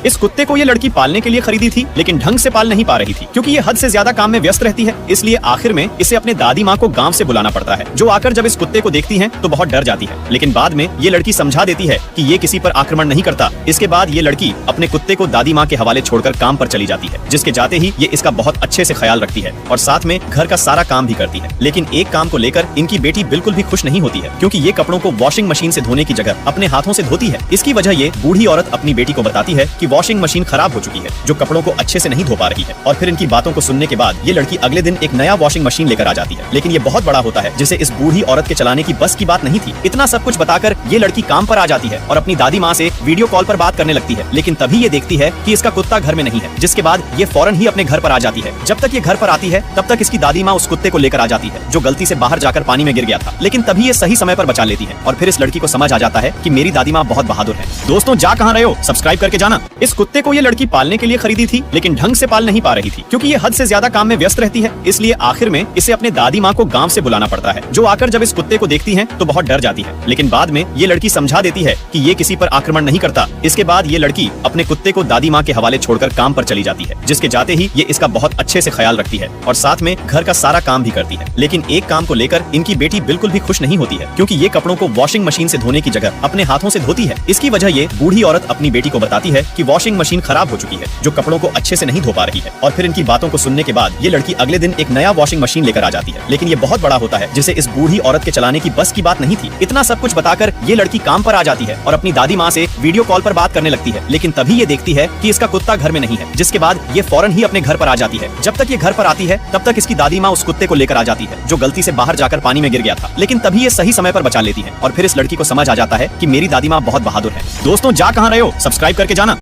इस कुत्ते को ये लड़की पालने के लिए खरीदी थी, लेकिन ढंग से पाल नहीं पा रही थी क्योंकि ये हद से ज्यादा काम में व्यस्त रहती है। इसलिए आखिर में इसे अपने दादी माँ को गांव से बुलाना पड़ता है, जो आकर जब इस कुत्ते को देखती हैं तो बहुत डर जाती है। लेकिन बाद में ये लड़की समझा देती है कि ये किसी पर आक्रमण नहीं करता। इसके बाद ये लड़की अपने कुत्ते को दादी माँ के हवाले छोड़कर काम पर चली जाती है, जिसके जाते ही ये इसका बहुत अच्छे से ख्याल रखती है और साथ में घर का सारा काम भी करती है। लेकिन एक काम को लेकर इनकी बेटी बिल्कुल भी खुश नहीं होती है, क्योंकि ये कपड़ों को वॉशिंग मशीन से धोने की जगह अपने हाथों से धोती है। इसकी वजह ये बूढ़ी औरत अपनी बेटी को बताती है कि वॉशिंग मशीन खराब हो चुकी है, जो कपड़ों को अच्छे से नहीं धो पा रही है। और फिर इनकी बातों को सुनने के बाद ये लड़की अगले दिन एक नया वॉशिंग मशीन लेकर आ जाती है, लेकिन ये बहुत बड़ा होता है, जिसे इस बूढ़ी औरत के चलाने की बस की बात नहीं थी। इतना सब कुछ बताकर ये लड़की काम पर आ जाती है और अपनी दादी माँ से वीडियो कॉल पर बात करने लगती है। लेकिन तभी ये देखती है कि इसका कुत्ता घर में नहीं है, जिसके बाद ये फौरन ही अपने घर पर आ जाती है। जब तक ये घर पर आती है तब तक इसकी दादी माँ उस कुत्ते को लेकर आ जाती है, जो गलती से बाहर जाकर पानी में गिर गया था। लेकिन तभी ये सही समय पर बचा लेती है और फिर इस लड़की को समझ आ जाता है कि मेरी दादी माँ बहुत बहादुर है। दोस्तों, जा कहाँ रहे हो, सब्सक्राइब करके जाना। इस कुत्ते को ये लड़की पालने के लिए खरीदी थी, लेकिन ढंग से पाल नहीं पा रही थी क्योंकि ये हद से ज्यादा काम में व्यस्त रहती है। इसलिए आखिर में इसे अपने दादी माँ को गांव से बुलाना पड़ता है, जो आकर जब इस कुत्ते को देखती हैं तो बहुत डर जाती है। लेकिन बाद में ये लड़की समझा देती है कि ये किसी पर आक्रमण नहीं करता। इसके बाद ये लड़की अपने कुत्ते को दादी माँ के हवाले छोड़कर काम पर चली जाती है, जिसके जाते ही ये इसका बहुत अच्छे से ख्याल रखती है और साथ में घर का सारा काम भी करती है। लेकिन एक काम को लेकर इनकी बेटी बिल्कुल भी खुश नहीं होती है, क्योंकि ये कपड़ों को वॉशिंग मशीन से धोने की जगह अपने हाथों से धोती है। इसकी वजह ये बूढ़ी औरत अपनी बेटी को बताती है कि वॉशिंग मशीन खराब हो चुकी है, जो कपड़ों को अच्छे से नहीं धो पा रही है। और फिर इनकी बातों को सुनने के बाद ये लड़की अगले दिन एक नया वॉशिंग मशीन लेकर आ जाती है, लेकिन ये बहुत बड़ा होता है, जिसे इस बूढ़ी औरत के चलाने की बस की बात नहीं थी। इतना सब कुछ बताकर ये लड़की काम पर आ जाती है और अपनी दादी माँ से वीडियो कॉल पर बात करने लगती है। लेकिन तभी ये देखती है कि इसका कुत्ता घर में नहीं है, जिसके बाद ये फौरन ही अपने घर पर आ जाती है। जब तक ये घर पर आती है तब तक इसकी दादी माँ उस कुत्ते को लेकर आ जाती है, जो गलती से बाहर जाकर पानी में गिर गया था। लेकिन तभी ये सही समय पर बचा लेती है और फिर इस लड़की को समझ आ जाता है कि मेरी दादी माँ बहुत बहादुर है। दोस्तों, जा कहाँ रहे हो, सब्सक्राइब करके जाना।